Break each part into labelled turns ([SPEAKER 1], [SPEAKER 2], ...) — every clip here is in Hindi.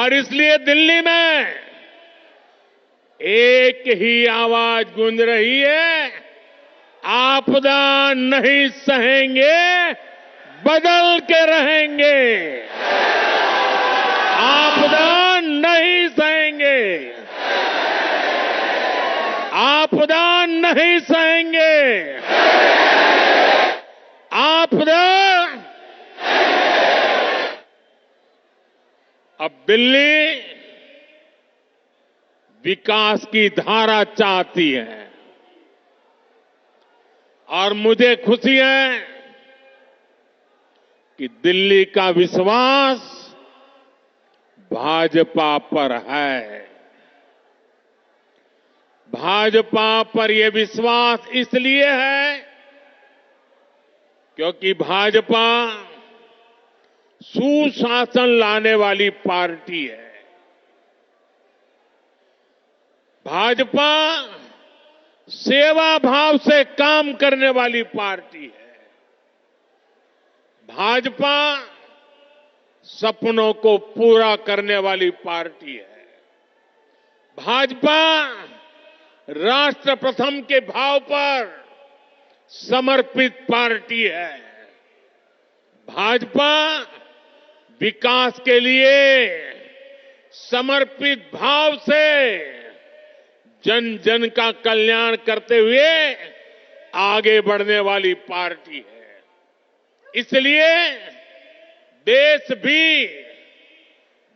[SPEAKER 1] और इसलिए दिल्ली में एक ही आवाज गूंज रही है, आपदा नहीं सहेंगे, बदल के रहेंगे। आपदा नहीं सहेंगे, आपदा नहीं सहेंगे, आपदा। अब दिल्ली विकास की धारा चाहती है और मुझे खुशी है कि दिल्ली का विश्वास भाजपा पर है। भाजपा पर यह विश्वास इसलिए है क्योंकि भाजपा सुशासन लाने वाली पार्टी है। भाजपा सेवा भाव से काम करने वाली पार्टी है। भाजपा सपनों को पूरा करने वाली पार्टी है। भाजपा राष्ट्र प्रथम के भाव पर समर्पित पार्टी है। भाजपा विकास के लिए समर्पित भाव से जन जन का कल्याण करते हुए आगे बढ़ने वाली पार्टी है। इसलिए देश भी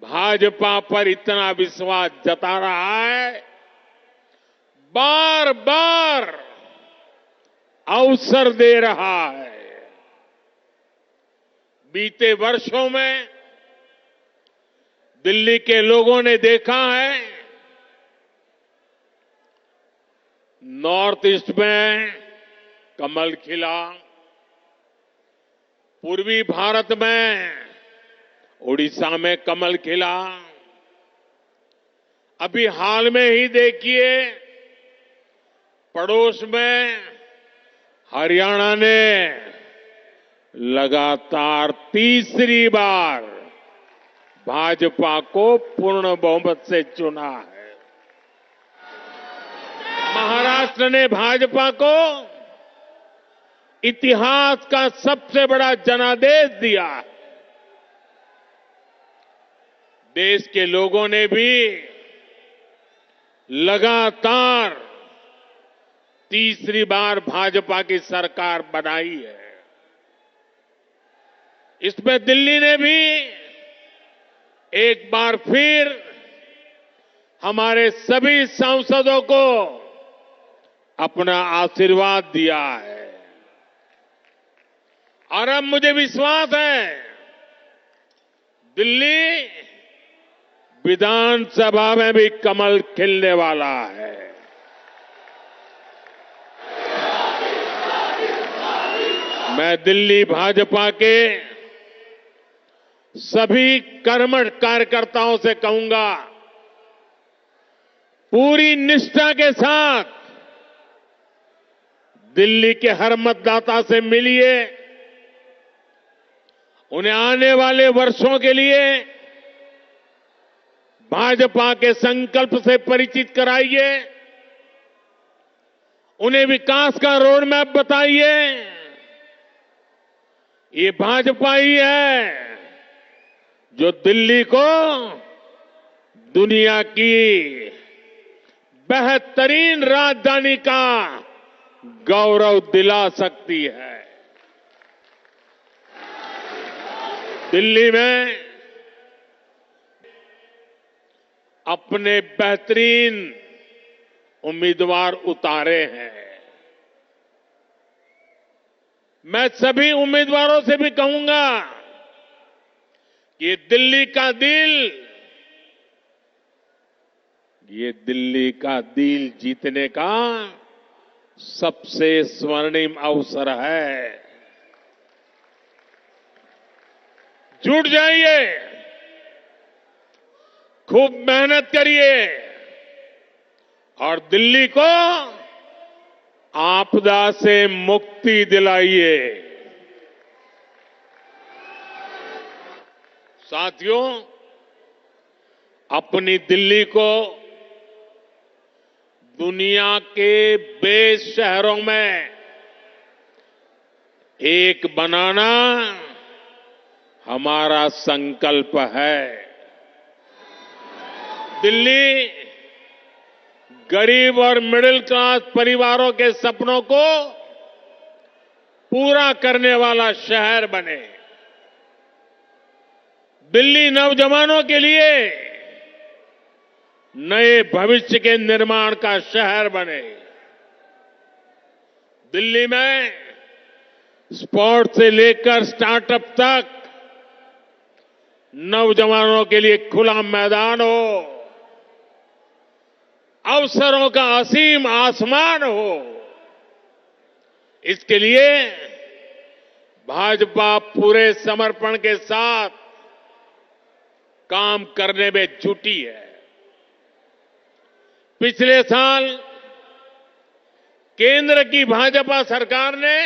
[SPEAKER 1] भाजपा पर इतना विश्वास जता रहा है, बार बार अवसर दे रहा है। बीते वर्षों में दिल्ली के लोगों ने देखा है, नॉर्थ ईस्ट में कमल खिला, पूर्वी भारत में उड़ीसा में कमल खिला, अभी हाल में ही देखिए पड़ोस में हरियाणा ने लगातार तीसरी बार भाजपा को पूर्ण बहुमत से चुना है। महाराष्ट्र ने भाजपा को इतिहास का सबसे बड़ा जनादेश दिया है। देश के लोगों ने भी लगातार तीसरी बार भाजपा की सरकार बनाई है। इसमें दिल्ली ने भी एक बार फिर हमारे सभी सांसदों को अपना आशीर्वाद दिया है और अब मुझे विश्वास है दिल्ली विधानसभा में भी कमल खिलने वाला है। मैं दिल्ली भाजपा के सभी कर्मठ कार्यकर्ताओं से कहूंगा, पूरी निष्ठा के साथ दिल्ली के हर मतदाता से मिलिए, उन्हें आने वाले वर्षों के लिए भाजपा के संकल्प से परिचित कराइए, उन्हें विकास का रोड मैप बताइए। ये भाजपा ही है जो दिल्ली को दुनिया की बेहतरीन राजधानी का गौरव दिला सकती है। दिल्ली में अपने बेहतरीन उम्मीदवार उतारे हैं। मैं सभी उम्मीदवारों से भी कहूंगा कि ये दिल्ली का दिल जीतने का सबसे स्वर्णिम अवसर है। जुट जाइए, खूब मेहनत करिए और दिल्ली को आपदा से मुक्ति दिलाइए। साथियों, अपनी दिल्ली को दुनिया के बेस्ट शहरों में एक बनाना हमारा संकल्प है। दिल्ली गरीब और मिडिल क्लास परिवारों के सपनों को पूरा करने वाला शहर बने। दिल्ली नौजवानों के लिए नए भविष्य के निर्माण का शहर बने। दिल्ली में स्पोर्ट्स से लेकर स्टार्टअप तक नौजवानों के लिए खुला मैदान हो, अवसरों का असीम आसमान हो। इसके लिए भाजपा पूरे समर्पण के साथ काम करने में जुटी है। पिछले साल केंद्र की भाजपा सरकार ने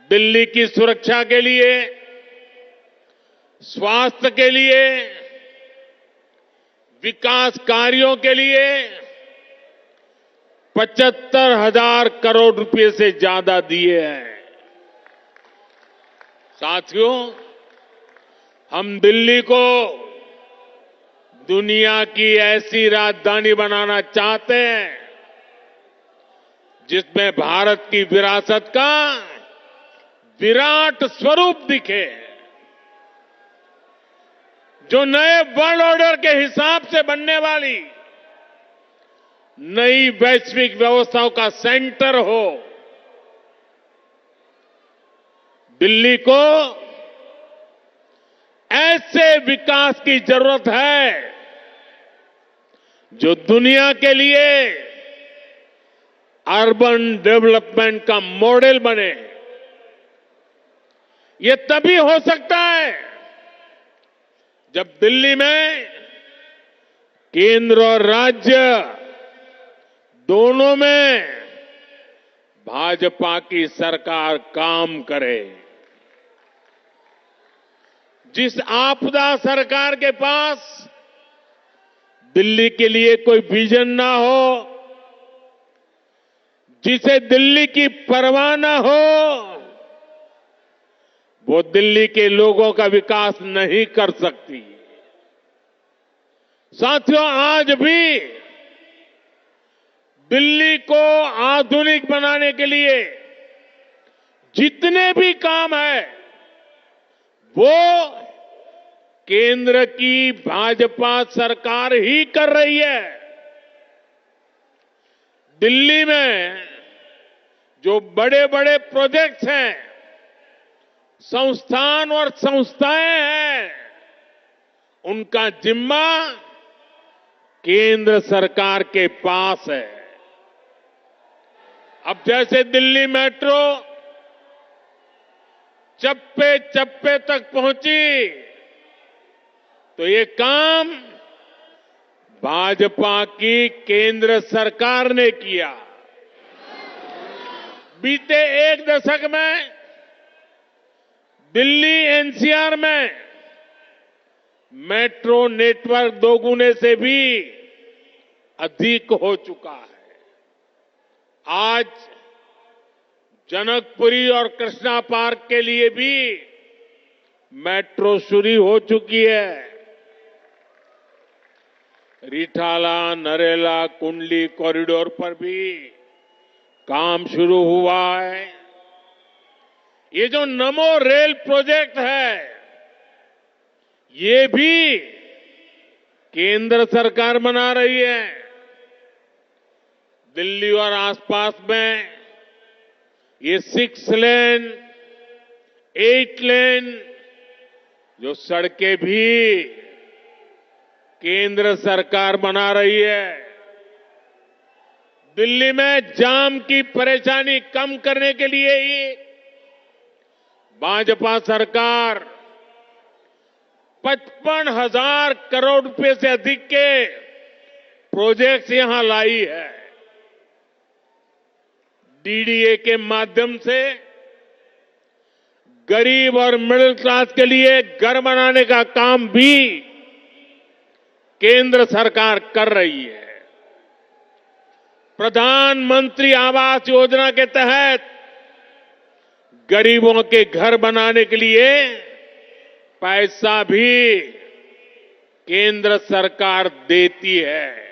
[SPEAKER 1] दिल्ली की सुरक्षा के लिए, स्वास्थ्य के लिए, विकास कार्यों के लिए 75,000 करोड़ रुपए से ज्यादा दिए हैं। साथियों, हम दिल्ली को दुनिया की ऐसी राजधानी बनाना चाहते हैं जिसमें भारत की विरासत का विराट स्वरूप दिखे, जो नए वर्ल्ड ऑर्डर के हिसाब से बनने वाली नई वैश्विक व्यवस्थाओं का सेंटर हो। दिल्ली को ऐसे विकास की जरूरत है जो दुनिया के लिए अर्बन डेवलपमेंट का मॉडल बने। ये तभी हो सकता है जब दिल्ली में केंद्र और राज्य दोनों में भाजपा की सरकार काम करे। जिस आपदा सरकार के पास दिल्ली के लिए कोई विजन ना हो, जिसे दिल्ली की परवाह ना हो, वो दिल्ली के लोगों का विकास नहीं कर सकती। साथियों, आज भी दिल्ली को आधुनिक बनाने के लिए जितने भी काम है वो केंद्र की भाजपा सरकार ही कर रही है। दिल्ली में जो बड़े बड़े प्रोजेक्ट्स हैं, संस्थान और संस्थाएं हैं, उनका जिम्मा केंद्र सरकार के पास है। अब जैसे दिल्ली मेट्रो चप्पे चप्पे तक पहुंची, तो ये काम भाजपा की केंद्र सरकार ने किया। बीते एक दशक में दिल्ली एनसीआर में मेट्रो नेटवर्क दोगुने से भी अधिक हो चुका है। आज जनकपुरी और कृष्णा पार्क के लिए भी मेट्रो शुरू हो चुकी है। रिठाला, नरेला, कुंडली कॉरिडोर पर भी काम शुरू हुआ है। ये जो नमो रेल प्रोजेक्ट है, ये भी केंद्र सरकार बना रही है। दिल्ली और आसपास में ये 6 लेन, 8 लेन जो सड़कें भी केंद्र सरकार बना रही है। दिल्ली में जाम की परेशानी कम करने के लिए ही भाजपा सरकार 55,000 करोड़ रुपए से अधिक के प्रोजेक्ट्स यहां लाई है। डीडीए के माध्यम से गरीब और मिडिल क्लास के लिए घर बनाने का काम भी केंद्र सरकार कर रही है। प्रधानमंत्री आवास योजना के तहत गरीबों के घर बनाने के लिए पैसा भी केंद्र सरकार देती है।